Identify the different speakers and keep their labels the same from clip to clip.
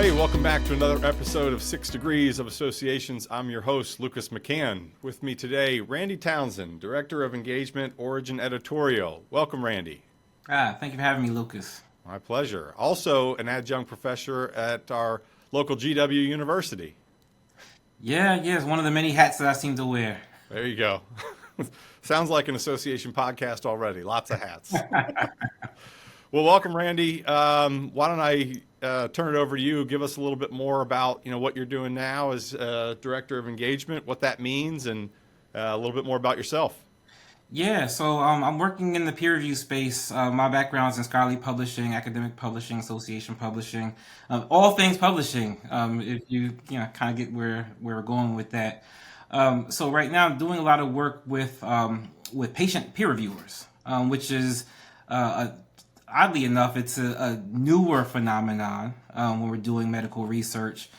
Speaker 1: Hey, welcome back to another episode of 6 Degrees of Associations. I'm your host, Lucas McCann. With me today, Randy Townsend, Director of Engagement, Origin Editorial. Welcome, Randy.
Speaker 2: Thank you for having me, Lucas.
Speaker 1: My pleasure. Also, an adjunct professor at our local GW University.
Speaker 2: Yeah, it's one of the many hats that I seem to wear.
Speaker 1: There you go. Sounds like an association podcast already. Lots of hats. Well, welcome, Randy. Why don't I turn it over to you? Give us a little bit more about what you're doing now as Director of Engagement, what that means, and a little bit more about yourself.
Speaker 2: Yeah, so I'm working in the peer review space. My background is in scholarly publishing, academic publishing, association publishing, all things publishing. If you kind of get where we're going with that. So right now I'm doing a lot of work with patient peer reviewers, which is oddly enough, it's a newer phenomenon when we're doing medical research.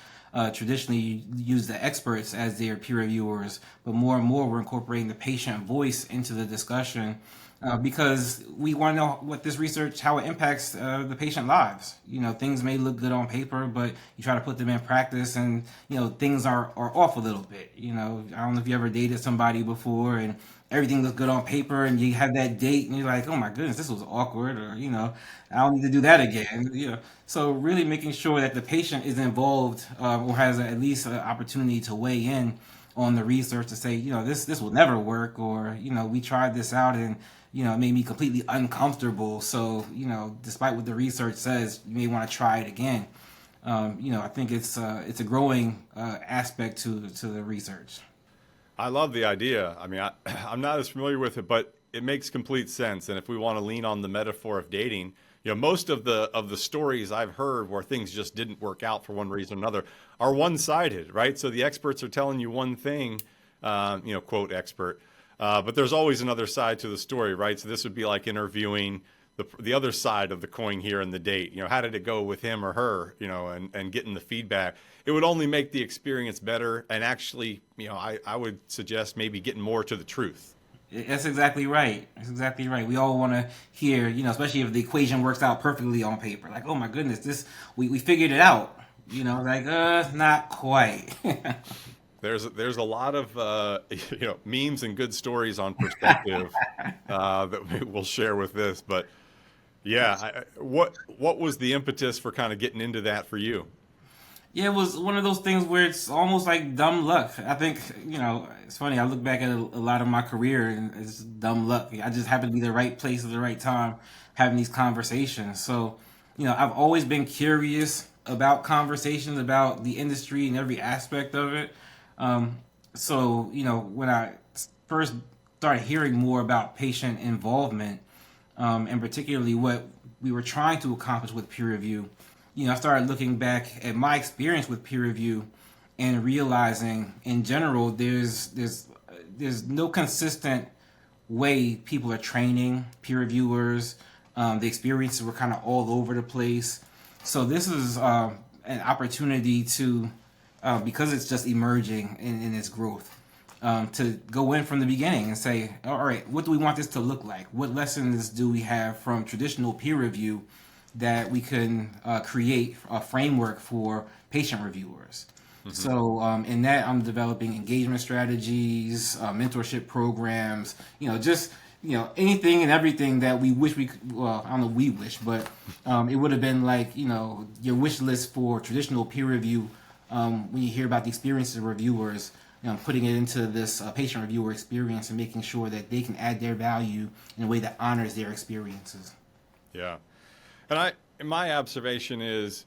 Speaker 2: Traditionally, you use the experts as their peer reviewers, but more and more we're incorporating the patient voice into the discussion because we want to know what this research, how it impacts the patient lives. Things may look good on paper, but you try to put them in practice and, things are off a little bit. I don't know if you ever dated somebody before and everything looks good on paper and you have that date and you're like, oh my goodness, this was awkward, or I don't need to do that again. So really making sure that the patient is involved or has at least an opportunity to weigh in on the research to say, this will never work, or we tried this out and it made me completely uncomfortable. So despite what the research says, you may want to try it again. I think it's a growing aspect to the research.
Speaker 1: I love the idea. I mean, I'm not as familiar with it, but it makes complete sense. And if we want to lean on the metaphor of dating, most of the stories I've heard where things just didn't work out for one reason or another are one-sided, right? So the experts are telling you one thing, quote expert, but there's always another side to the story, right? So this would be like interviewing the other side of the coin here in the date. How did it go with him or her? And getting the feedback. It would only make the experience better, and actually, I would suggest maybe getting more to the truth.
Speaker 2: That's exactly right. We all want to hear, especially if the equation works out perfectly on paper. Like, oh my goodness, we figured it out. Not quite.
Speaker 1: There's a lot of memes and good stories on perspective that we'll share with this. But yeah, what was the impetus for kind of getting into that for you?
Speaker 2: Yeah, it was one of those things where it's almost like dumb luck. I think, it's funny. I look back at a lot of my career and it's dumb luck. I just happened to be the right place at the right time having these conversations. So, I've always been curious about conversations about the industry and every aspect of it. When I first started hearing more about patient involvement, and particularly what we were trying to accomplish with peer review, I started looking back at my experience with peer review and realizing in general there's no consistent way people are training peer reviewers. The experiences were kind of all over the place. So this is an opportunity to, because it's just emerging in its growth, to go in from the beginning and say, all right, what do we want this to look like? What lessons do we have from traditional peer review that we can create a framework for patient reviewers? Mm-hmm. So in that, I'm developing engagement strategies, mentorship programs, anything and everything that we wish we could, well, I don't know if we wish, but it would have been like, your wish list for traditional peer review. When you hear about the experiences of reviewers, putting it into this patient reviewer experience and making sure that they can add their value in a way that honors their experiences.
Speaker 1: Yeah. And my observation is,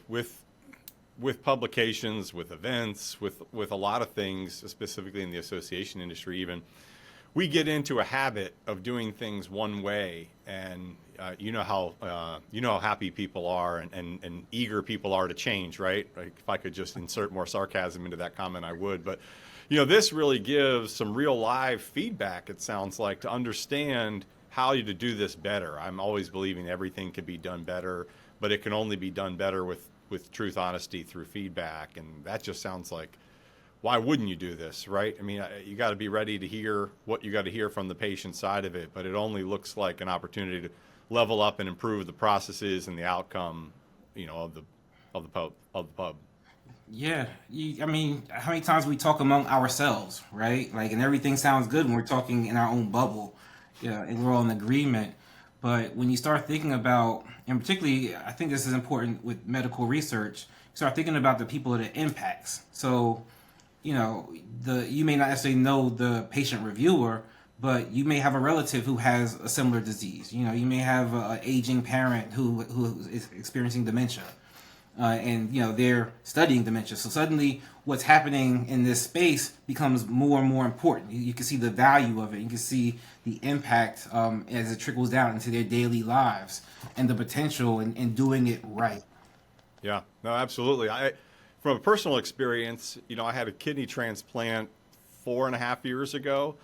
Speaker 1: with publications, with events, with a lot of things, specifically in the association industry even, we get into a habit of doing things one way, and how happy people are and eager people are to change, right? Like if I could just insert more sarcasm into that comment, I would. But this really gives some real live feedback, it sounds like, to understand how to do this better. I'm always believing everything can be done better, but it can only be done better with truth, honesty through feedback. And that just sounds like, why wouldn't you do this, right? I mean, you got to be ready to hear what you got to hear from the patient side of it, but it only looks like an opportunity to level up and improve the processes and the outcome, of of the pub.
Speaker 2: Yeah, I mean, how many times we talk among ourselves, right? Like, and everything sounds good when we're talking in our own bubble, yeah, and we're all in agreement. But when you start thinking about, and particularly, I think this is important with medical research, you start thinking about the people that it impacts. So, you may not necessarily know the patient reviewer, but you may have a relative who has a similar disease. You may have an aging parent who is experiencing dementia, and they're studying dementia. So suddenly, what's happening in this space becomes more and more important. You can see the value of it. You can see the impact as it trickles down into their daily lives, and the potential in doing it right.
Speaker 1: Yeah, no, absolutely. From a personal experience, I had a kidney transplant 4.5 years ago,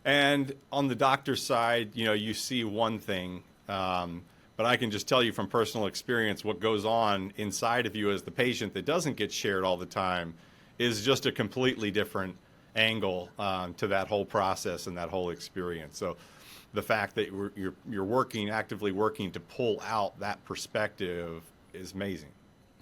Speaker 1: and on the doctor's side, you see one thing, but I can just tell you from personal experience what goes on inside of you as the patient that doesn't get shared all the time is just a completely different angle to that whole process and that whole experience. So the fact that you're actively working to pull out that perspective is amazing.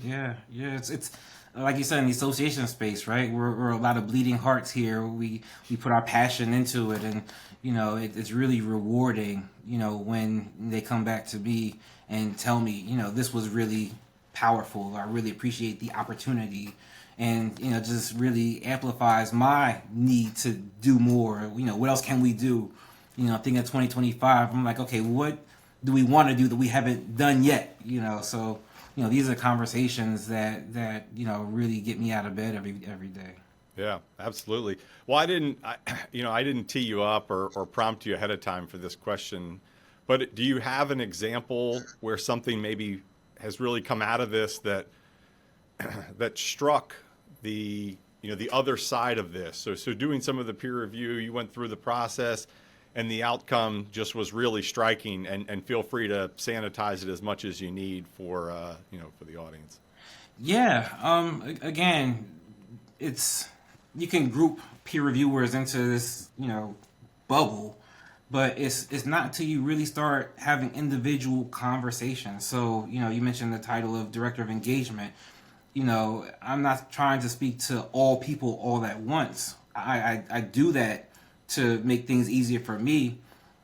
Speaker 2: Yeah, yeah. It's like you said, in the association space, right? We're a lot of bleeding hearts here. We put our passion into it, and it's really rewarding. When they come back to me and tell me, this was really powerful. I really appreciate the opportunity, and just really amplifies my need to do more. What else can we do? Thinking of 2025, I'm like, okay, what do we want to do that we haven't done yet? So these are conversations that really get me out of bed every day.
Speaker 1: Yeah, absolutely. Well, I didn't tee you up or prompt you ahead of time for this question, but do you have an example where something maybe has really come out of this that that struck the other side of this? So doing some of the peer review, you went through the process, and the outcome just was really striking. And feel free to sanitize it as much as you need for for the audience.
Speaker 2: Yeah. Again, you can group peer reviewers into this bubble, but it's not until you really start having individual conversations. So you mentioned the title of director of engagement. I'm not trying to speak to all people all at once. I do that to make things easier for me,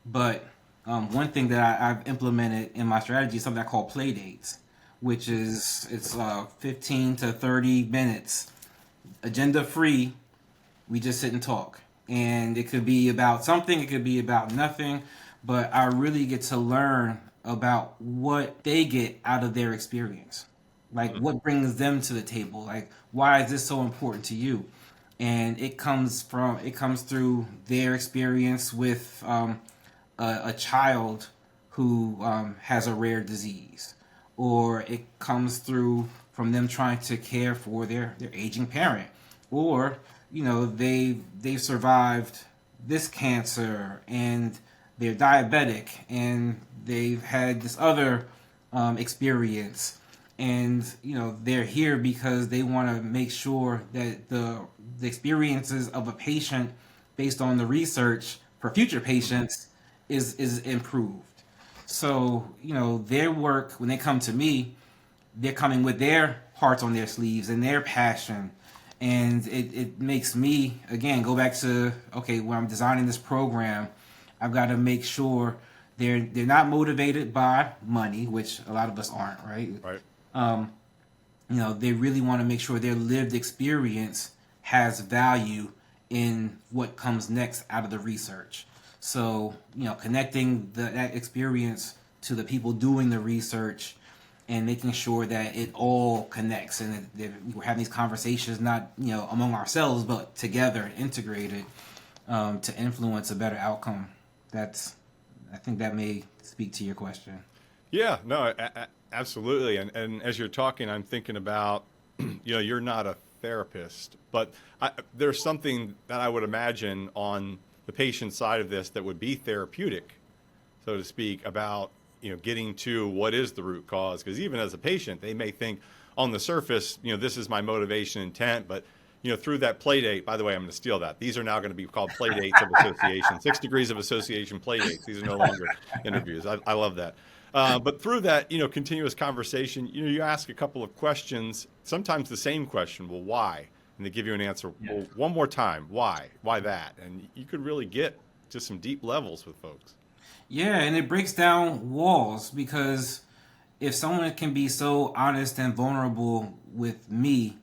Speaker 2: but one thing that I've implemented in my strategy is something I call play dates, which is it's 15 to 30 minutes, agenda free. We just sit and talk, and it could be about something, it could be about nothing, but I really get to learn about what they get out of their experience, like what brings them to the table, like why is this so important to you. And it comes through their experience with a child who has a rare disease, or it comes through from them trying to care for their aging parent, or they've survived this cancer and they're diabetic and they've had this other experience, and they're here because they want to make sure that the experiences of a patient based on the research for future patients is improved. So their work, when they come to me, they're coming with their hearts on their sleeves and their passion, and it makes me again go back to, okay, when I'm designing this program, I've got to make sure they're not motivated by money, which a lot of us aren't, right?
Speaker 1: Right.
Speaker 2: They really want to make sure their lived experience has value in what comes next out of the research. So, connecting that experience to the people doing the research and making sure that it all connects, and that we're having these conversations not among ourselves but together, integrated, to influence a better outcome. I think that may speak to your question.
Speaker 1: Yeah, no, absolutely. And as you're talking, I'm thinking about, you're not a therapist, but there's something that I would imagine on the patient side of this that would be therapeutic, so to speak, about getting to what is the root cause. Because even as a patient, they may think on the surface, this is my motivation intent, but through that play date, by the way, I'm going to steal that. These are now going to be called play dates of association, 6 degrees of association play dates. These are no longer interviews. I love that. But through that, continuous conversation, you ask a couple of questions, sometimes the same question, well, why? And they give you an answer,
Speaker 2: Yeah.
Speaker 1: well, one more time, why? Why that? And you could really get to some deep levels with folks.
Speaker 2: Yeah, and it breaks down walls because if someone can be so honest and vulnerable with me,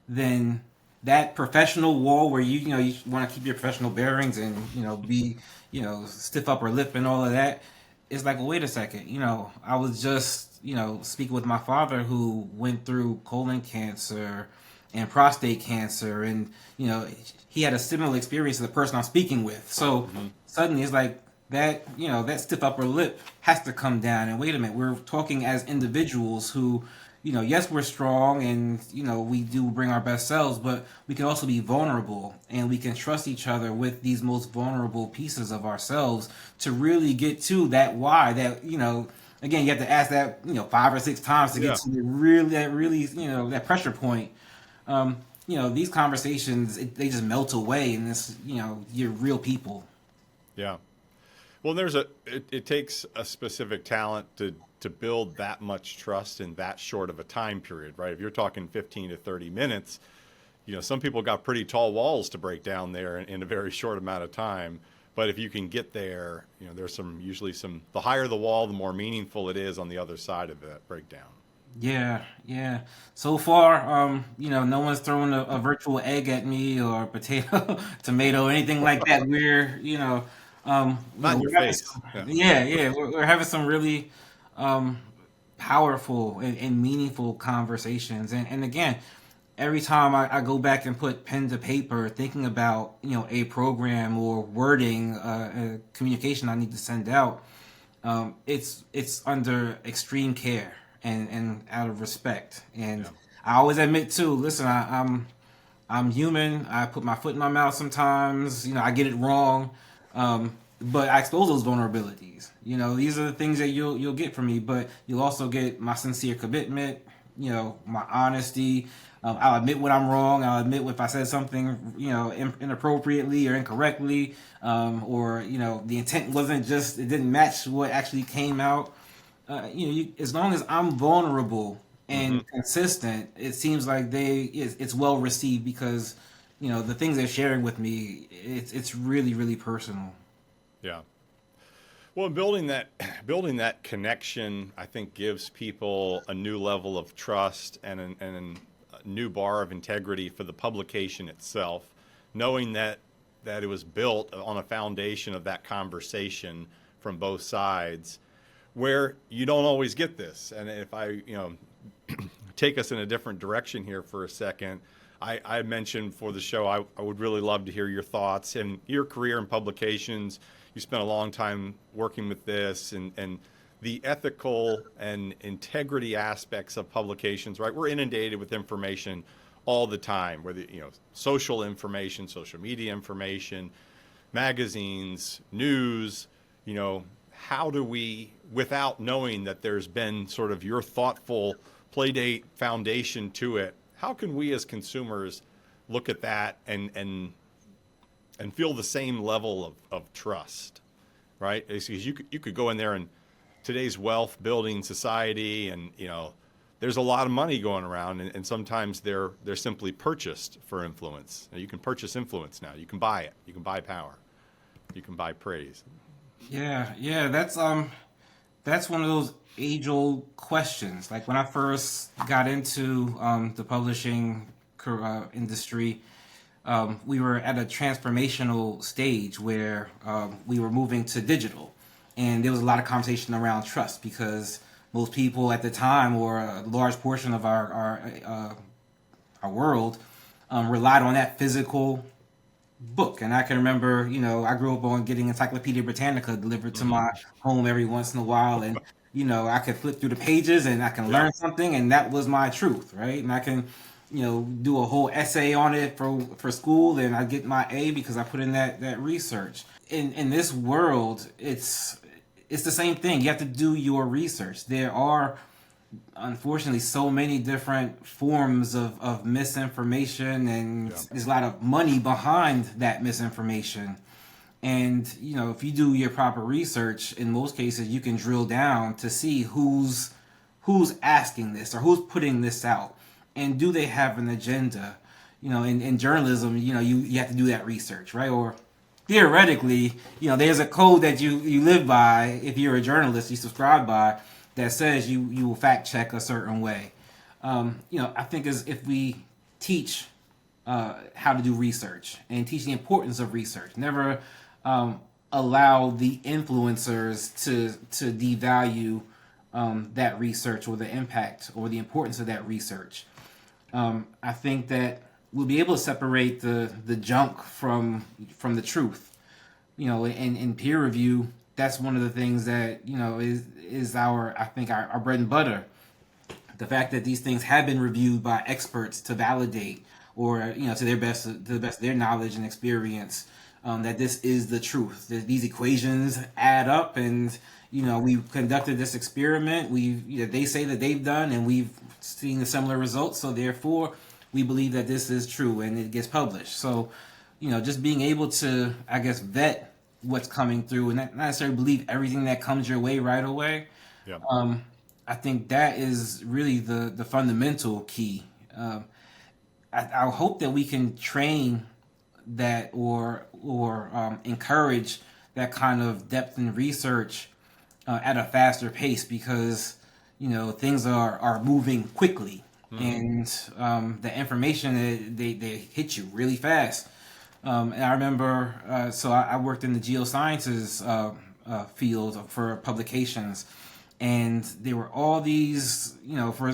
Speaker 2: then that professional wall where you want to keep your professional bearings and be stiff upper lip and all of that is like, well, wait a second, I was just speaking with my father who went through colon cancer and prostate cancer, and he had a similar experience to the person I'm speaking with. So suddenly it's like that that stiff upper lip has to come down. And wait a minute, we're talking as individuals who yes, we're strong and we do bring our best selves, but we can also be vulnerable and we can trust each other with these most vulnerable pieces of ourselves to really get to that why that again, you have to ask that 5 or 6 times to
Speaker 1: Yeah.
Speaker 2: get to that really that pressure point. These conversations, they just melt away in this you're real people.
Speaker 1: Yeah. Well, it takes a specific talent to build that much trust in that short of a time period, right? If you're talking 15 to 30 minutes, some people got pretty tall walls to break down there in a very short amount of time. But if you can get there, there's usually the higher the wall, the more meaningful it is on the other side of that breakdown.
Speaker 2: Yeah, yeah. So far, no one's throwing a virtual egg at me or potato, tomato, anything like that.
Speaker 1: Not in your
Speaker 2: We're having
Speaker 1: face.
Speaker 2: some,
Speaker 1: Yeah.
Speaker 2: yeah, yeah, we're having some really um, powerful and meaningful conversations. And again, every time I go back and put pen to paper, thinking about a program or wording, a communication I need to send out, it's under extreme care and out of respect. And
Speaker 1: Yeah.
Speaker 2: I always admit too. Listen, I'm human. I put my foot in my mouth sometimes. I get it wrong, but I expose those vulnerabilities. These are the things that you'll get from me, but you'll also get my sincere commitment. My honesty. I'll admit when I'm wrong. I'll admit if I said something, inappropriately or incorrectly, or the intent wasn't just it didn't match what actually came out. As long as I'm vulnerable
Speaker 1: Hmm.
Speaker 2: and consistent, it seems like it's well received because the things they're sharing with me, it's really really personal.
Speaker 1: Yeah. Well, building that connection, I think, gives people a new level of trust and a new bar of integrity for the publication itself, knowing that it was built on a foundation of that conversation from both sides, where you don't always get this. And if I take us in a different direction here for a second, I mentioned for the show I would really love to hear your thoughts and your career in publications. You spent a long time working with this and the ethical and integrity aspects of publications, right? We're inundated with information all the time, whether social information, social media information, magazines, news. How do we, without knowing that there's been sort of your thoughtful playdate foundation to it, how can we as consumers look at that and feel the same level of trust, right? Because you could go in there and today's wealth building society, and there's a lot of money going around, and sometimes they're simply purchased for influence. Now, you can purchase influence now. You can buy it. You can buy power. You can buy praise.
Speaker 2: Yeah, yeah, that's one of those age-old questions. Like when I first got into the publishing industry, we were at a transformational stage where we were moving to digital, and there was a lot of conversation around trust because most people at the time, or a large portion of our world, relied on that physical book. And I can remember, I grew up on getting Encyclopedia Britannica delivered to my home every once in a while, and I could flip through the pages and I can
Speaker 1: Yeah.
Speaker 2: learn something, and that was my truth, right? And I can, do a whole essay on it for school, and I get my A because I put in that research. In this world, it's the same thing. You have to do your research. There are unfortunately so many different forms of misinformation, and
Speaker 1: Yeah.
Speaker 2: there's a lot of money behind that misinformation. And if you do your proper research, in most cases, you can drill down to see who's asking this or who's putting this out, and do they have an agenda? In journalism, you have to do that research, right? Or theoretically, there's a code that you live by if you're a journalist, you subscribe by, that says you will fact check a certain way. I think as if we teach how to do research and teach the importance of research, never allow the influencers to devalue that research or the impact or the importance of that research. I think that we'll be able to separate the junk from the truth. In peer review, that's one of the things that is I think our bread and butter. The fact that these things have been reviewed by experts to validate, or to the best of their knowledge and experience, that this is the truth. That these equations add up, and we've conducted this experiment. They say that they've done, and we've seen the similar results. So therefore, we believe that this is true, and it gets published. So, just being able to, I guess, vet what's coming through, and not necessarily believe everything that comes your way right away.
Speaker 1: Yeah.
Speaker 2: I think that is really the fundamental key. I hope that we can train that or encourage that kind of depth in research at a faster pace, because things are moving quickly, and the information they hit you really fast. And I remember, so I worked in the geosciences field for publications, and there were all these, for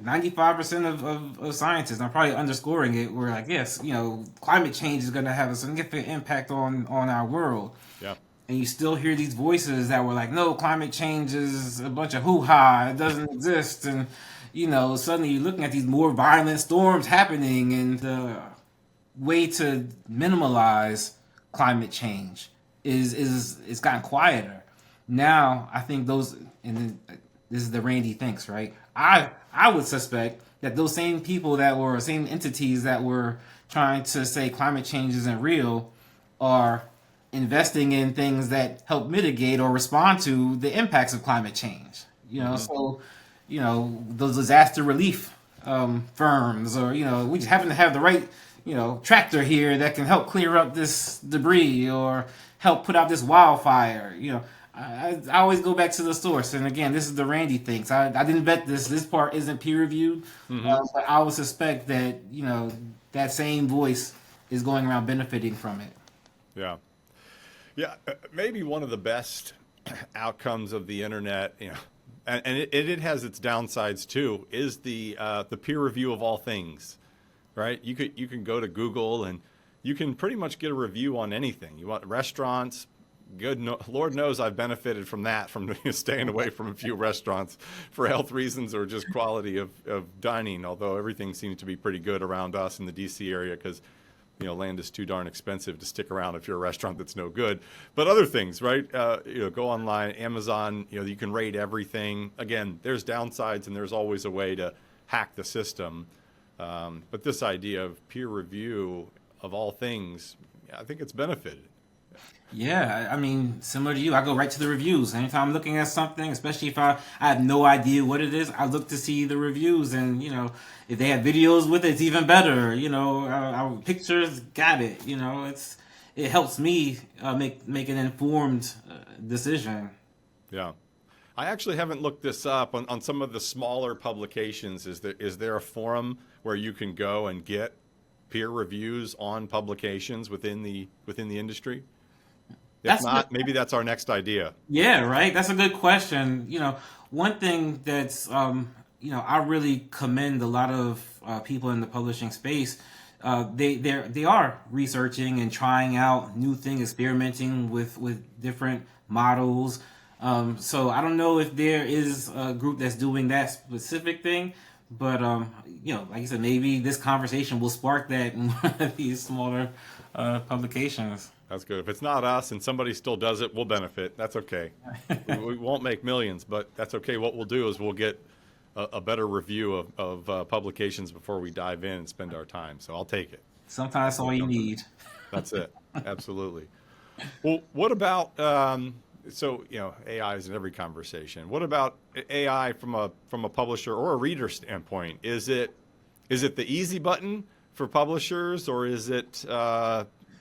Speaker 2: 95% of scientists, I'm probably underscoring it, were like, yes, climate change is going to have a significant impact on our world.
Speaker 1: Yeah.
Speaker 2: And you still hear these voices that were like, no, climate change is a bunch of hoo-ha, it doesn't exist. And, suddenly you're looking at these more violent storms happening, and the way to minimalize climate change is it's gotten quieter. Now, I think those, and then this is the Randy thinks, right? I would suspect that those same people same entities that were trying to say climate change isn't real are investing in things that help mitigate or respond to the impacts of climate change. So, those disaster relief firms, or, we just happen to have the right, tractor here that can help clear up this debris or help put out this wildfire. I always go back to the source. And again, this is the Randy thinks. I didn't vet this. This part isn't peer reviewed, but I would suspect that, that same voice is going around benefiting from it.
Speaker 1: Yeah. Yeah. Maybe one of the best outcomes of the internet, and it has its downsides too, is the peer review of all things, right? You can go to Google and you can pretty much get a review on anything. You want restaurants. Good, Lord knows I've benefited from that, from staying away from a few restaurants for health reasons or just quality of dining, although everything seems to be pretty good around us in the DC area because, land is too darn expensive to stick around if you're a restaurant that's no good. But other things, right? Go online, Amazon, you can rate everything. Again, there's downsides and there's always a way to hack the system. But this idea of peer review of all things, I think it's benefited.
Speaker 2: Yeah, I mean, similar to you, I go right to the reviews. Anytime I'm looking at something, especially if I have no idea what it is, I look to see the reviews. And, if they have videos with it, it's even better. Our pictures, got it. It helps me make an informed decision.
Speaker 1: Yeah. I actually haven't looked this up on some of the smaller publications. Is there a forum where you can go and get peer reviews on publications within the industry? If not, maybe that's our next idea.
Speaker 2: Yeah, right. That's a good question. One thing that's, I really commend a lot of people in the publishing space. They are researching and trying out new things, experimenting with different models. So I don't know if there is a group that's doing that specific thing, but like you said, maybe this conversation will spark that in one of these smaller publications.
Speaker 1: That's good. If it's not us and somebody still does it, we'll benefit. That's okay. We won't make millions, but that's okay. What we'll do is we'll get a better review of publications before we dive in and spend our time. So I'll take it.
Speaker 2: Sometimes that's all you need.
Speaker 1: That's it. Absolutely. Well, what about so AI is in every conversation. What about AI from a publisher or a reader standpoint? Is it the easy button for publishers, or is it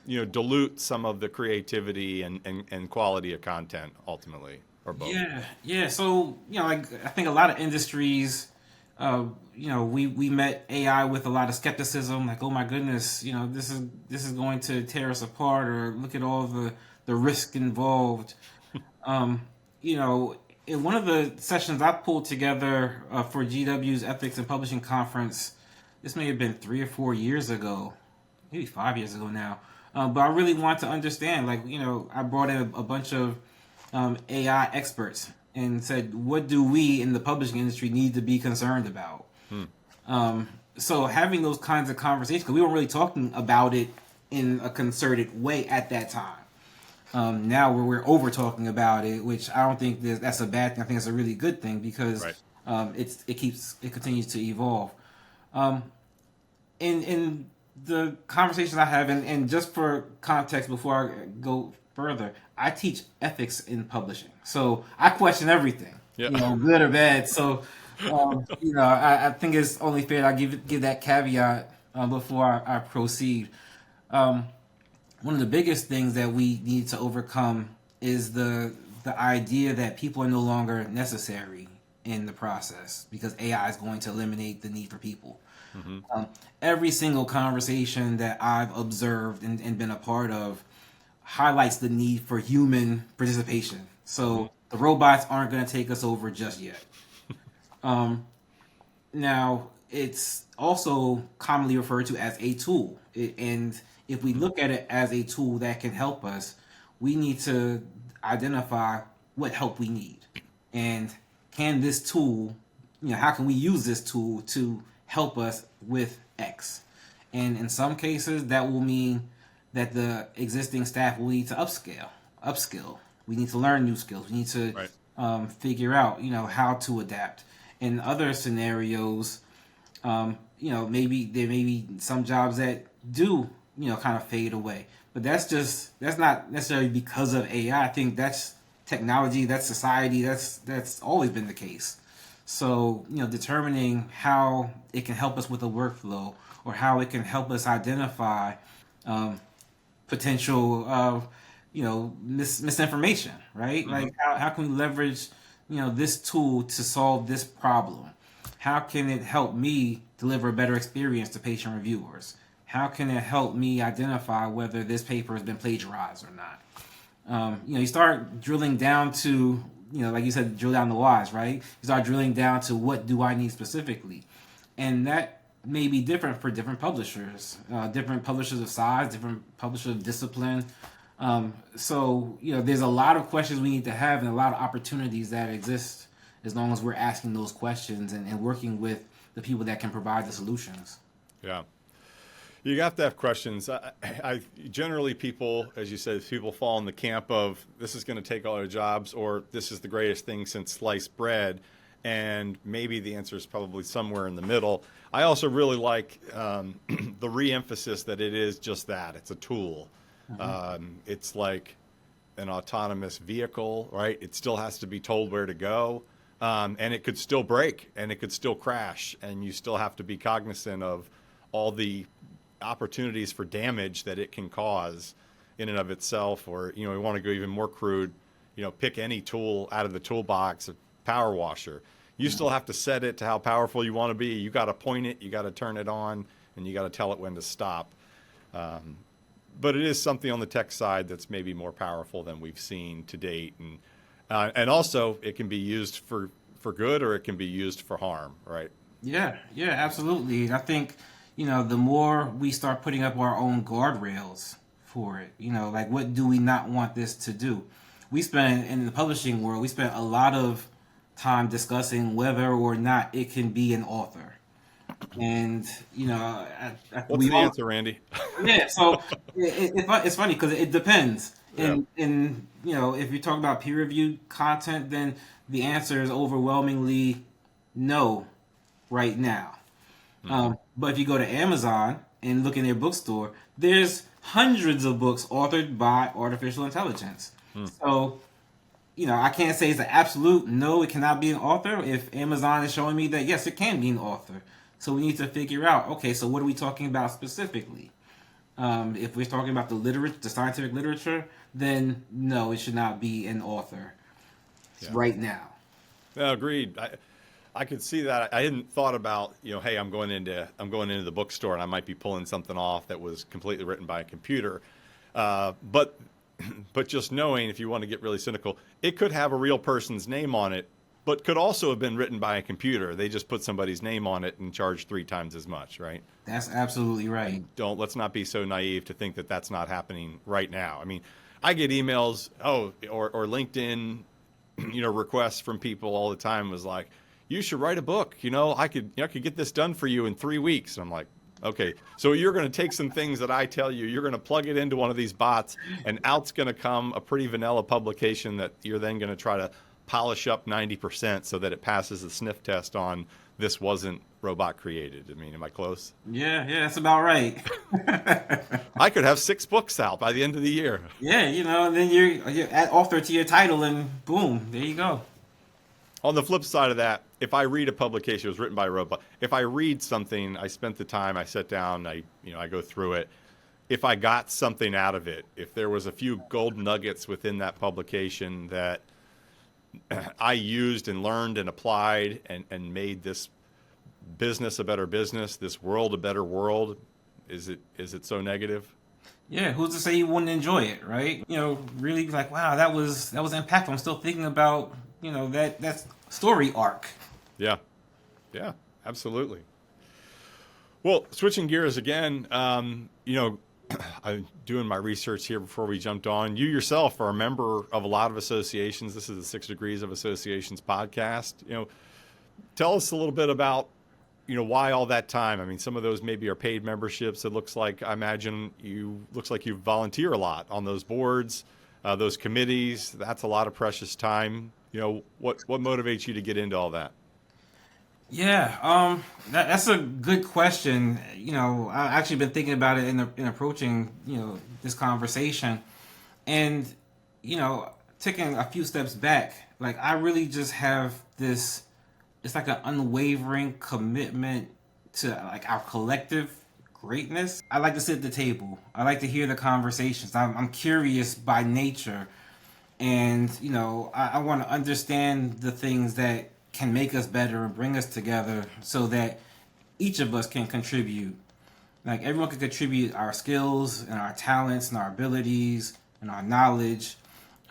Speaker 1: dilute some of the creativity and quality of content ultimately, or both?
Speaker 2: Yeah, yeah. So like I think a lot of industries, we met AI with a lot of skepticism. Like, oh my goodness, this is going to tear us apart, or look at all the risk involved. Um, you know, in one of the sessions I pulled together for GW's Ethics and Publishing Conference, this may have been 3 or 4 years ago, maybe 5 years ago now. But I really want to understand, like, I brought in a bunch of AI experts and said, what do we in the publishing industry need to be concerned about?
Speaker 1: Hmm.
Speaker 2: So having those kinds of conversations, because we weren't really talking about it in a concerted way at that time. Now we're over talking about it, which I don't think that's a bad thing. I think it's a really good thing because
Speaker 1: Right.
Speaker 2: it continues to evolve. In the conversations I have, and just for context, before I go further, I teach ethics in publishing, so I question everything,
Speaker 1: Yeah.
Speaker 2: good or bad. So, I think it's only fair that I give that caveat before I proceed. One of the biggest things that we need to overcome is the idea that people are no longer necessary in the process because AI is going to eliminate the need for people.
Speaker 1: Hmm.
Speaker 2: Every single conversation that I've observed and been a part of highlights the need for human participation.
Speaker 1: Hmm.
Speaker 2: So the robots aren't going to take us over just yet. Um, Now, it's also commonly referred to as a tool. And if we look at it as a tool that can help us, we need to identify what help we need. And can this tool, how can we use this tool to help us with X? And in some cases, that will mean that the existing staff will need to upskill. We need to learn new skills. We need to
Speaker 1: Right.
Speaker 2: figure out, how to adapt. In other scenarios, maybe there may be some jobs that do, kind of fade away. But that's not necessarily because of AI. I think that's technology, that's society, that's always been the case. So, determining how it can help us with a workflow or how it can help us identify um, potential misinformation, right?
Speaker 1: Hmm.
Speaker 2: Like how can we leverage this tool to solve this problem? How can it help me deliver a better experience to patient reviewers? How can it help me identify whether this paper has been plagiarized or not? You start drilling down to, like you said, drill down the whys, right? You start drilling down to what do I need specifically, and that may be different for different publishers of size, different publishers of discipline. So there's a lot of questions we need to have, and a lot of opportunities that exist as long as we're asking those questions and working with the people that can provide the solutions.
Speaker 1: Yeah. You have to have questions. I generally people, as you said, people fall in the camp of this is going to take all our jobs, or this is the greatest thing since sliced bread, and maybe the answer is probably somewhere in the middle. I also really like the re-emphasis that it is just that it's a tool.
Speaker 2: Mhm.
Speaker 1: It's like an autonomous vehicle, right? It still has to be told where to go, and it could still break and it could still crash, and you still have to be cognizant of all the opportunities for damage that it can cause in and of itself. Or we want to go even more crude, pick any tool out of the toolbox, a power washer. You
Speaker 2: Yeah.
Speaker 1: still have to set it to how powerful you want to be. You got to point it, you got to turn it on, and you got to tell it when to stop. But it is something on the tech side that's maybe more powerful than we've seen to date, and also it can be used for good, or it can be used for harm, right?
Speaker 2: Yeah, yeah, absolutely. I think, the more we start putting up our own guardrails for it, like what do we not want this to do? We spend in the publishing world, we spend a lot of time discussing whether or not it can be an author. And,
Speaker 1: What's
Speaker 2: we
Speaker 1: the
Speaker 2: all,
Speaker 1: answer, Randy?
Speaker 2: yeah, so it's funny because it depends.
Speaker 1: Yeah.
Speaker 2: And if you're talking about peer reviewed content, then the answer is overwhelmingly no right now.
Speaker 1: Hmm.
Speaker 2: But if you go to Amazon and look in their bookstore, there's hundreds of books authored by artificial intelligence. So, I can't say it's an absolute no, it cannot be an author if Amazon is showing me that yes, it can be an author. So we need to figure out, okay, so what are we talking about specifically? If we're talking about the scientific literature, then no, it should not be an author right now.
Speaker 1: No, agreed. I could see that. I hadn't thought about, hey, I'm going into the bookstore and I might be pulling something off that was completely written by a computer. But just knowing, if you want to get really cynical, it could have a real person's name on it, but could also have been written by a computer. They just put somebody's name on it and charge 3 times as much, right?
Speaker 2: That's absolutely right.
Speaker 1: Let's not be so naive to think that that's not happening right now. I mean, I get emails, or LinkedIn, requests from people all the time. Was like, you should write a book. I could get this done for you in 3 weeks. And I'm like, okay, so you're going to take some things that I tell you, you're going to plug it into one of these bots, and out's going to come a pretty vanilla publication that you're then going to try to polish up 90% so that it passes the sniff test on this wasn't robot created. I mean, am I close?
Speaker 2: Yeah, that's about right.
Speaker 1: I could have 6 books out by the end of the year.
Speaker 2: Yeah, and then you add author to your title, and boom, there you go.
Speaker 1: On the flip side of that, if I read a publication, it was written by a robot. If I read something, I spent the time, I sat down, I go through it. If I got something out of it, if there was a few gold nuggets within that publication that I used and learned and applied and made this business a better business, this world a better world, is it so negative?
Speaker 2: Yeah, who's to say you wouldn't enjoy it, right? Really be like, wow, that was impactful. I'm still thinking about, that story arc.
Speaker 1: Yeah, absolutely. Well, switching gears again, I'm doing my research here before we jumped on. You yourself are a member of a lot of associations. This is the 6 Degrees of Associations podcast. Tell us a little bit about, why all that time. I mean, some of those maybe are paid memberships. It looks like, I imagine you volunteer a lot on those boards, those committees. That's a lot of precious time. What motivates you to get into all that?
Speaker 2: Yeah, that's a good question. I've actually been thinking about it in approaching, this conversation, and taking a few steps back. Like, I really just have this. It's like an unwavering commitment to like our collective greatness. I like to sit at the table. I like to hear the conversations. I'm curious by nature, and I want to understand the things that can make us better and bring us together so that each of us can contribute. Like, everyone can contribute our skills and our talents and our abilities and our knowledge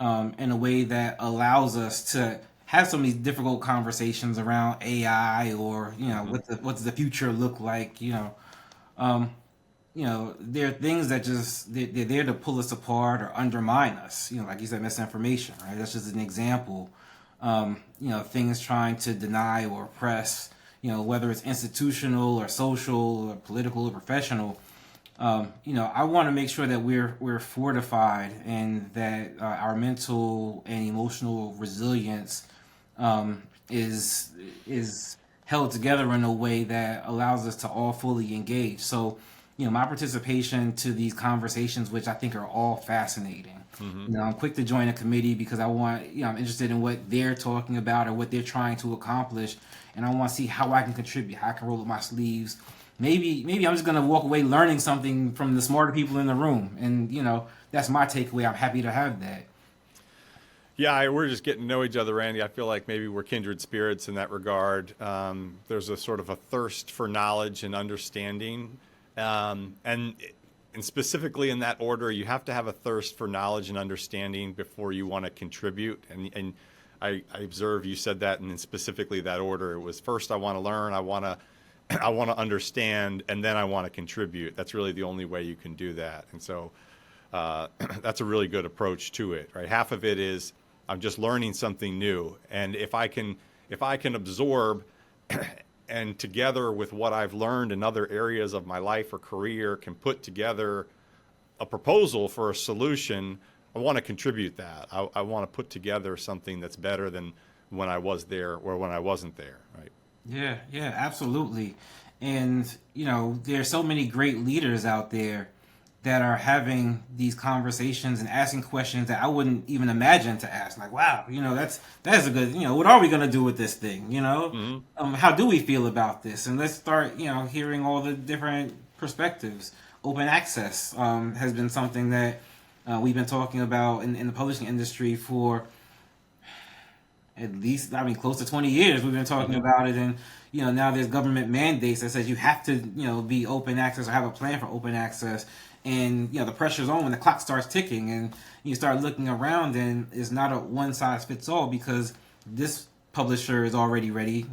Speaker 2: in a way that allows us to have some of these difficult conversations around AI or, what does the future look like? There are things that they're there to pull us apart or undermine us. Like you said, misinformation, right? That's just an example. Things trying to deny or oppress, whether it's institutional or social or political or professional. I want to make sure that we're fortified and that our mental and emotional resilience is held together in a way that allows us to all fully engage. So, my participation to these conversations, which I think are all fascinating. Mm-hmm. I'm quick to join a committee because I want, I'm interested in what they're talking about or what they're trying to accomplish, and I want to see how I can contribute, how I can roll up my sleeves. Maybe I'm just gonna walk away learning something from the smarter people in the room, and that's my takeaway. I'm happy to have that.
Speaker 1: Yeah, we're just getting to know each other, Randy. I feel like maybe we're kindred spirits in that regard. There's a sort of a thirst for knowledge and understanding, and specifically in that order, you have to have a thirst for knowledge and understanding before you want to contribute. And I observe you said that, and specifically that order. It was first I want to learn, I want to understand, and then I want to contribute. That's really the only way you can do that. And so that's a really good approach to it, right? Half of it is I'm just learning something new, and if I can absorb and together with what I've learned in other areas of my life or career can put together a proposal for a solution, I want to contribute that. I want to put together something that's better than when I was there or when I wasn't there, right?
Speaker 2: Yeah, absolutely. And, there's so many great leaders out there that are having these conversations and asking questions that I wouldn't even imagine to ask. Like, wow, that's a good, what are we going to do with this thing? How do we feel about this? And let's start, hearing all the different perspectives. Open access has been something that we've been talking about in the publishing industry for at least, close to 20 years. We've been talking about it, and now there's government mandates that says you have to be open access or have a plan for open access. And the pressure's on when the clock starts ticking, and you start looking around, and it's not a one size fits all, because this publisher is already ready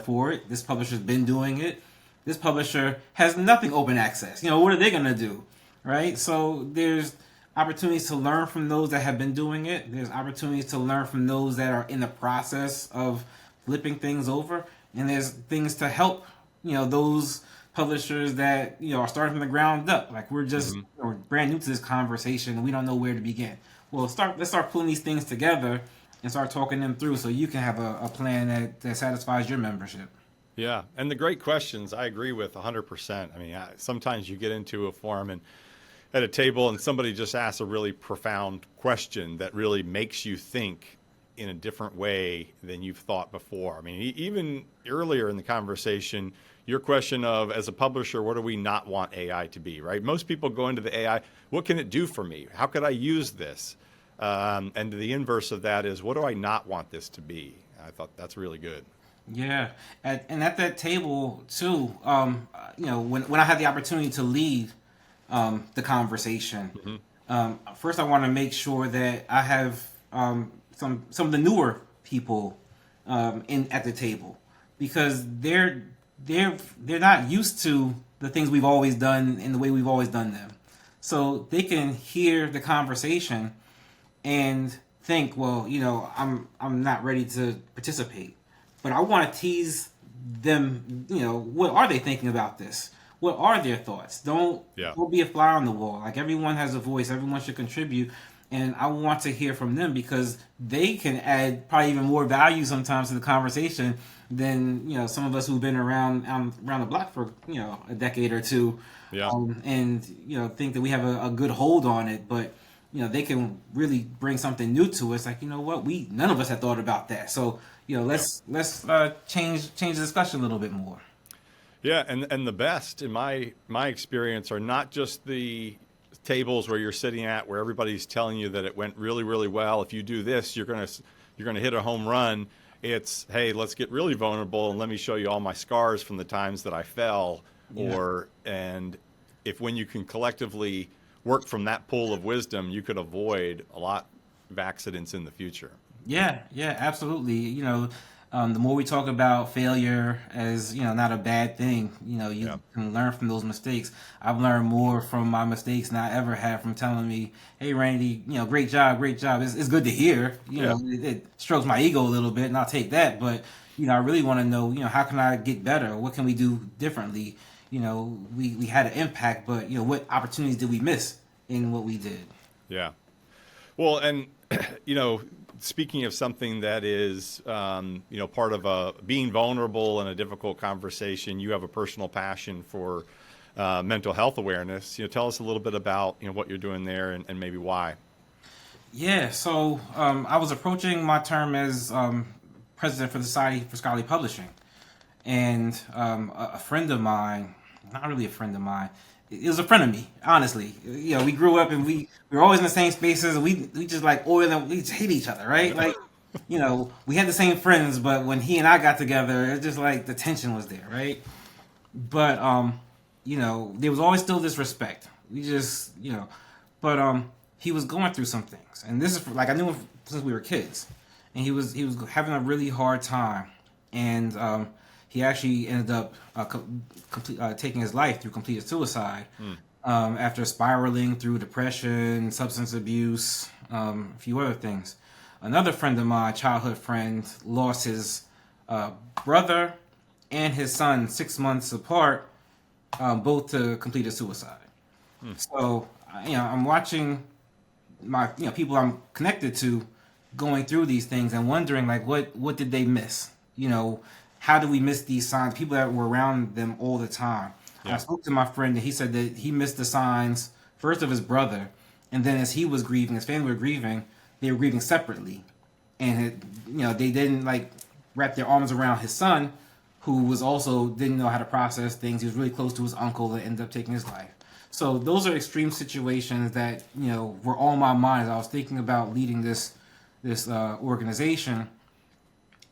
Speaker 2: for it. This publisher's been doing it. This publisher has nothing open access. What are they going to do, right? So there's opportunities to learn from those that have been doing it. There's opportunities to learn from those that are in the process of flipping things over, and there's things to help those publishers that are starting from the ground up. Like, we're just we're brand new to this conversation and we don't know where to begin. Well, let's start pulling these things together and start talking them through, so you can have a plan that satisfies your membership.
Speaker 1: Yeah, and the great questions I agree with 100%. I mean, sometimes you get into a forum and at a table and somebody just asks a really profound question that really makes you think in a different way than you've thought before. I mean, even earlier in the conversation, your question of, as a publisher, what do we not want AI to be, right? Most people go into the AI, what can it do for me? How could I use this? And the inverse of that is, what do I not want this to be? I thought that's really good.
Speaker 2: Yeah, and at that table too, when I had the opportunity to lead the conversation, first I want to make sure that I have some of the newer people at the table, because they're not used to the things we've always done in the way we've always done them. So they can hear the conversation and think, well, I'm not ready to participate. But I want to tease them, what are they thinking about this? What are their thoughts? Don't be a fly on the wall. Like, everyone has a voice, everyone should contribute. And I want to hear from them, because they can add probably even more value sometimes to the conversation than some of us who've been around the block for a decade or two, and think that we have a good hold on it. But they can really bring something new to us. Like, what, none of us had thought about that. So let's change the discussion a little bit more.
Speaker 1: Yeah, and the best in my experience are not just the tables where you're sitting at where everybody's telling you that it went really, really well. If you do this, you're gonna hit a home run. It's, hey, let's get really vulnerable and let me show you all my scars from the times that I fell. And if when you can collectively work from that pool of wisdom, you could avoid a lot of accidents in the future.
Speaker 2: Yeah, absolutely. The more we talk about failure as not a bad thing, you can learn from those mistakes. I've learned more from my mistakes than I ever had from telling me, "Hey, Randy, great job." It's good to hear. It strokes my ego a little bit, and I'll take that. But I really want to know, how can I get better? What can we do differently? We had an impact, but what opportunities did we miss in what we did?
Speaker 1: Yeah. Well, and speaking of something that is, part of being vulnerable in a difficult conversation, you have a personal passion for mental health awareness. Tell us a little bit about what you're doing there and maybe why.
Speaker 2: Yeah, so I was approaching my term as president for the Society for Scholarly Publishing, and a friend of mine, not really a friend of mine, it was a friend of me, honestly. We grew up and we were always in the same spaces, and we just like oil and we just hate each other, right? Like, we had the same friends, but when he and I got together, it's just like the tension was there, right? But there was always still this respect. We just, but he was going through some things, and this is like, I knew him since we were kids, and he was having a really hard time, and he actually ended up taking his life through completed suicide after spiraling through depression, substance abuse, a few other things. Another friend of mine, childhood friend, lost his brother and his son 6 months apart, both to completed suicide. So, I'm watching my people I'm connected to going through these things and wondering, like, what did they miss? How do we miss these signs? People that were around them all the time. I spoke to my friend, and he said that he missed the signs first of his brother, and then as he was grieving, his family were grieving, they were grieving separately, and they didn't like wrap their arms around his son, who was also didn't know how to process things. He was really close to his uncle that ended up taking his life. So those are extreme situations that were on my mind as I was thinking about leading this organization.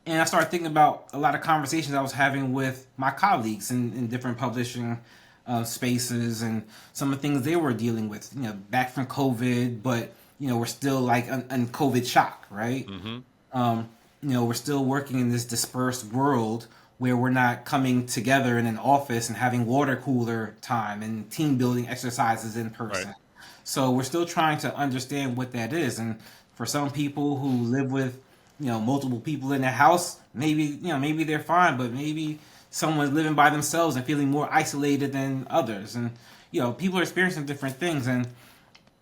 Speaker 2: And I started thinking about a lot of conversations I was having with my colleagues in different publishing spaces, and some of the things they were dealing with, back from COVID, but we're still like in COVID shock, right? We're still working in this dispersed world where we're not coming together in an office and having water cooler time and team building exercises in person.
Speaker 1: Right.
Speaker 2: So we're still trying to understand what that is. And for some people who live with, multiple people in their house, maybe they're fine, but maybe someone's living by themselves and feeling more isolated than others. And, people are experiencing different things. And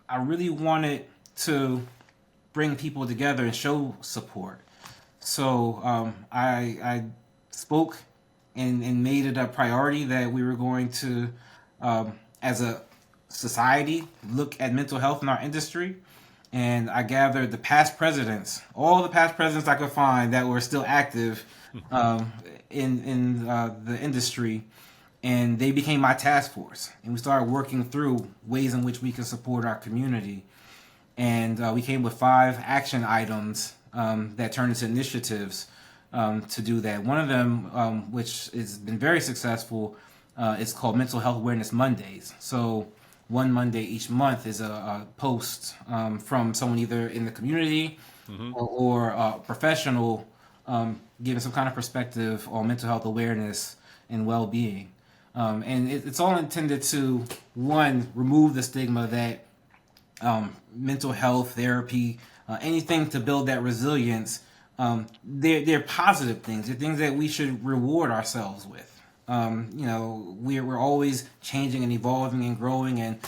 Speaker 2: I really wanted to bring people together and show support. So I spoke and made it a priority that we were going to, as a society, look at mental health in our industry. And I gathered the past presidents, all the past presidents I could find that were still active in the industry, and they became my task force. And we started working through ways in which we can support our community. And we came with 5 action items that turned into initiatives to do that. One of them, which has been very successful, is called Mental Health Awareness Mondays. So one Monday each month is a post from someone either in the community or a professional giving some kind of perspective on mental health awareness and well-being. And it's all intended to, one, remove the stigma that mental health, therapy, anything to build that resilience, they're positive things. They're things that we should reward ourselves with. We're always changing and evolving and growing, and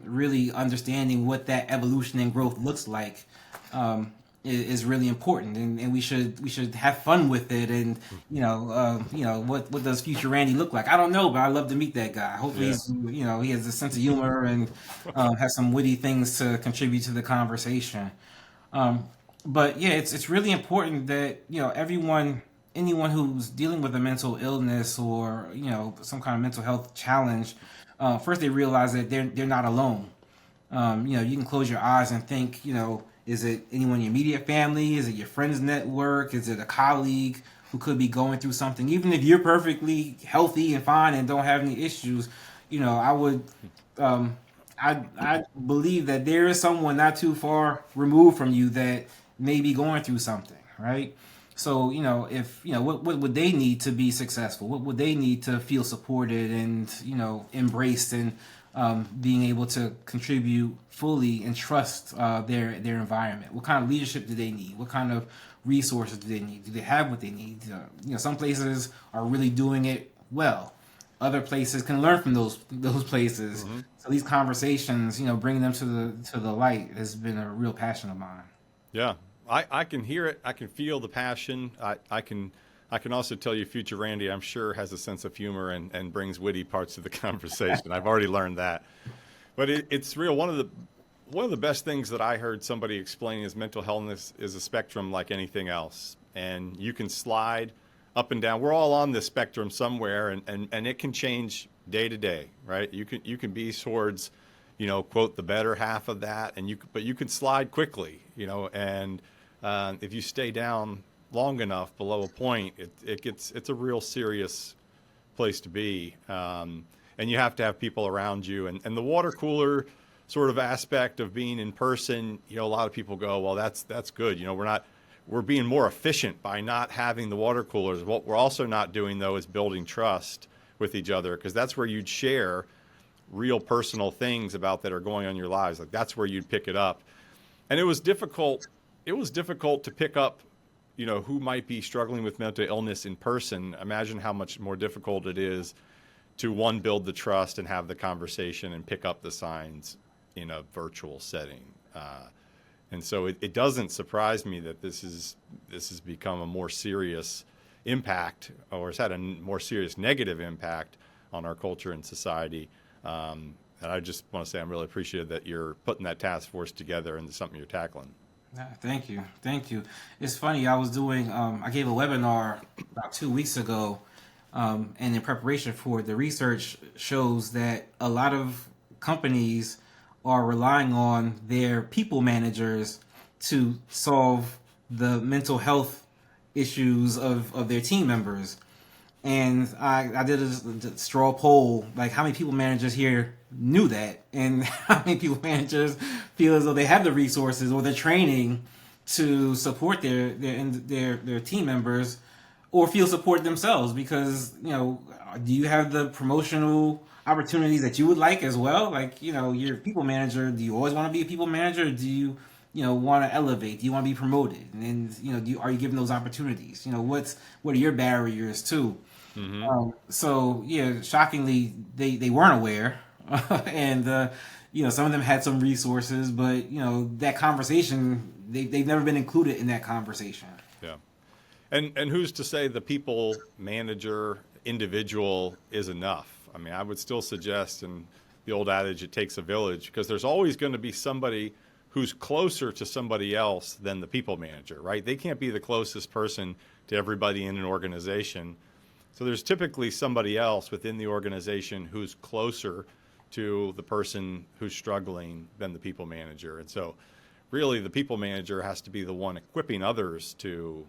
Speaker 2: really understanding what that evolution and growth looks like is really important, and we should have fun with it. And what does future Randy look like? I don't know, but I love to meet that guy. Hopefully, he has a sense of humor and has some witty things to contribute to the conversation. But yeah, it's really important that anyone who's dealing with a mental illness or some kind of mental health challenge, first they realize that they're not alone. You can close your eyes and think, is it anyone in your immediate family? Is it your friends network? Is it a colleague who could be going through something? Even if you're perfectly healthy and fine and don't have any issues, I would, I believe that there is someone not too far removed from you that may be going through something, right? So, if, what would they need to be successful? What would they need to feel supported and, embraced, and being able to contribute fully and trust their environment? What kind of leadership do they need? What kind of resources do they need? Do they have what they need? Some places are really doing it well. Other places can learn from those places. So these conversations, bringing them to the light has been a real passion of mine.
Speaker 1: Yeah. I can hear it. I can feel the passion. I can also tell you, future Randy, I'm sure, has a sense of humor and brings witty parts to the conversation. I've already learned that. But it's real. One of the best things that I heard somebody explain is mental health is a spectrum like anything else, and you can slide up and down. We're all on this spectrum somewhere, and it can change day to day, right? You can be towards, quote, the better half of that, but you can slide quickly, and if you stay down long enough below a point, it's a real serious place to be, and you have to have people around you. And the water cooler sort of aspect of being in person, a lot of people go, well, that's good. We're being more efficient by not having the water coolers. What we're also not doing, though, is building trust with each other, because that's where you'd share real personal things about that are going on in your lives. Like, that's where you'd pick it up. And it was difficult to pick up, who might be struggling with mental illness in person. Imagine how much more difficult it is to, one, build the trust and have the conversation and pick up the signs in a virtual setting. And so it doesn't surprise me that this has become a more serious impact, or has had a more serious negative impact on our culture and society. And I just want to say I'm really appreciative that you're putting that task force together into something you're tackling.
Speaker 2: Thank you, thank you. It's funny. I was doing. I gave a webinar about 2 weeks ago, and in preparation for it, the research shows that a lot of companies are relying on their people managers to solve the mental health issues of their team members. And I did a straw poll, like how many people managers here knew that, and how many people managers feel as though they have the resources or the training to support their team members, or feel support themselves. Because do you have the promotional opportunities that you would like as well? Like you're a people manager. Do you always want to be a people manager? Or do you want to elevate? Do you want to be promoted? And are you given those opportunities? What are your barriers too? So yeah, shockingly, they weren't aware, and some of them had some resources, but that conversation, they've never been included in that conversation.
Speaker 1: Yeah. And who's to say the people manager individual is enough? I mean, I would still suggest, in the old adage, it takes a village, because there's always going to be somebody who's closer to somebody else than the people manager, right? They can't be the closest person to everybody in an organization. So there's typically somebody else within the organization who's closer to the person who's struggling than the people manager. And so really the people manager has to be the one equipping others to,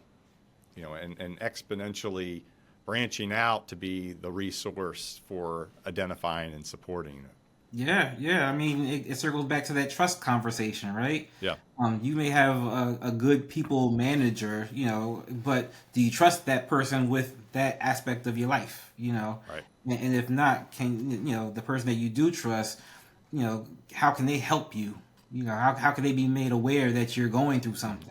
Speaker 1: and exponentially branching out to be the resource for identifying and supporting.
Speaker 2: Yeah. I mean, it circles back to that trust conversation, right?
Speaker 1: Yeah.
Speaker 2: You may have a good people manager, but do you trust that person with that aspect of your life?
Speaker 1: Right.
Speaker 2: And if not, can the person that you do trust, how can they help you? How can they be made aware that you're going through something?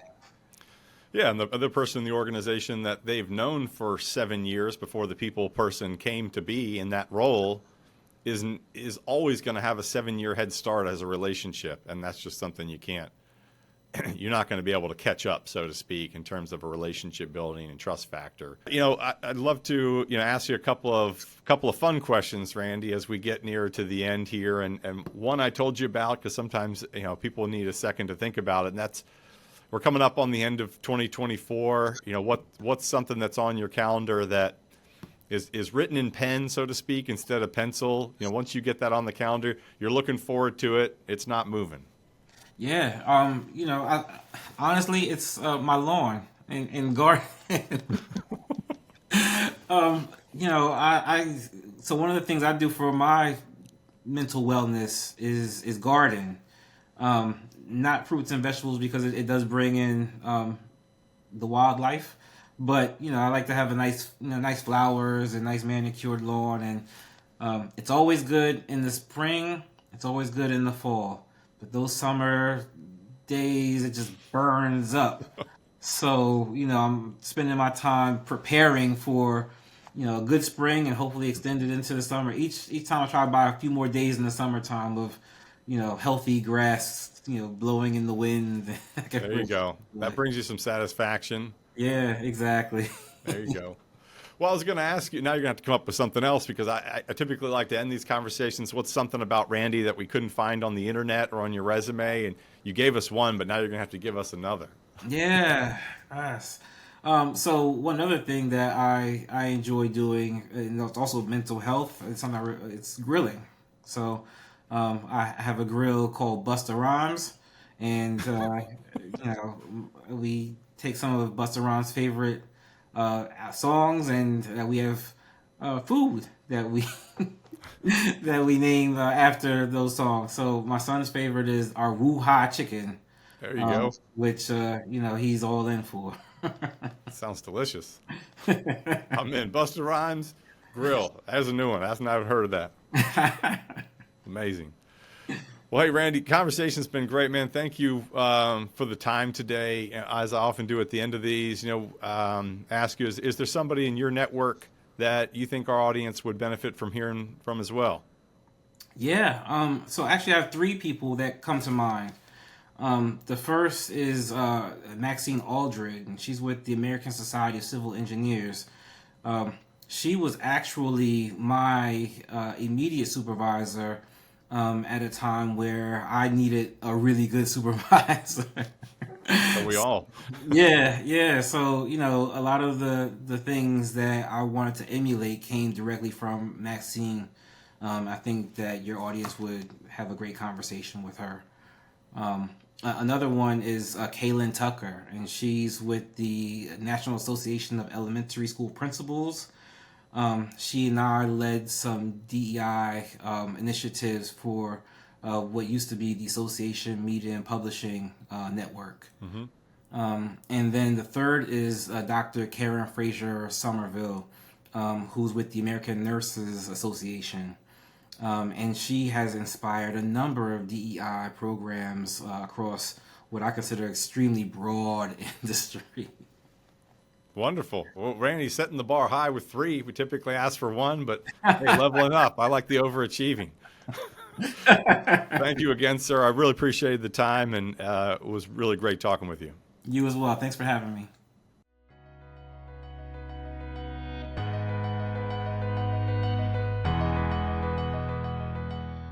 Speaker 1: Yeah, and the other person in the organization that they've known for 7 years before the people person came to be in that role is always going to have a 7-year head start as a relationship, and that's just something you're not going to be able to catch up, so to speak, in terms of a relationship building and trust factor. I'd love to ask you a couple of fun questions, Randy, as we get nearer to the end here, and one I told you about, because sometimes people need a second to think about it, and that's, we're coming up on the end of 2024. What's something that's on your calendar that is written in pen, so to speak, instead of pencil? Once you get that on the calendar, you're looking forward to it. It's not moving.
Speaker 2: Yeah. Honestly, it's my lawn and garden. So one of the things I do for my mental wellness is garden. Not fruits and vegetables, because it does bring in the wildlife. But I like to have a nice flowers and nice manicured lawn, and it's always good in the spring. It's always good in the fall, but those summer days, it just burns up. So I'm spending my time preparing for a good spring, and hopefully extend it into the summer. Each time I try to buy a few more days in the summertime of healthy grass blowing in the wind.
Speaker 1: There you go. That brings you some satisfaction.
Speaker 2: Yeah, exactly.
Speaker 1: There you go. Well, I was going to ask you, now you're going to have to come up with something else, because I typically like to end these conversations. What's something about Randy that we couldn't find on the internet or on your resume? And you gave us one, but now you're going to have to give us another.
Speaker 2: Yeah. Yes. So one other thing that I enjoy doing, and it's also mental health, it's grilling. So I have a grill called Busta Rhymes, and we take some of Busta Rhymes' favorite songs, and we have food that we that we name after those songs. So my son's favorite is our Woo Ha chicken.
Speaker 1: There you go.
Speaker 2: Which he's all in for.
Speaker 1: Sounds delicious. I'm in. Busta Rhymes Grill. That's a new one. I haven't heard of that. Amazing. Well, hey, Randy, conversation's been great, man. Thank you for the time today. As I often do at the end of these, ask you, is there somebody in your network that you think our audience would benefit from hearing from as well?
Speaker 2: Yeah. So actually, I have 3 people that come to mind. The first is Maxine Aldred, and she's with the American Society of Civil Engineers. She was actually my immediate supervisor at a time where I needed a really good supervisor.
Speaker 1: So we all.
Speaker 2: Yeah, yeah. So, a lot of the things that I wanted to emulate came directly from Maxine. I think that your audience would have a great conversation with her. Another one is Kaylin Tucker, and she's with the National Association of Elementary School Principals. She and I led some DEI initiatives for what used to be the Association Media and Publishing Network. And then the third is Dr. Karen Fraser Somerville, who's with the American Nurses Association. And she has inspired a number of DEI programs across what I consider extremely broad industry.
Speaker 1: Wonderful. Well, Randy, setting the bar high with 3. We typically ask for 1, but hey, leveling up. I like the overachieving. Thank you again, sir. I really appreciated the time, and it was really great talking with you.
Speaker 2: You as well. Thanks for having me.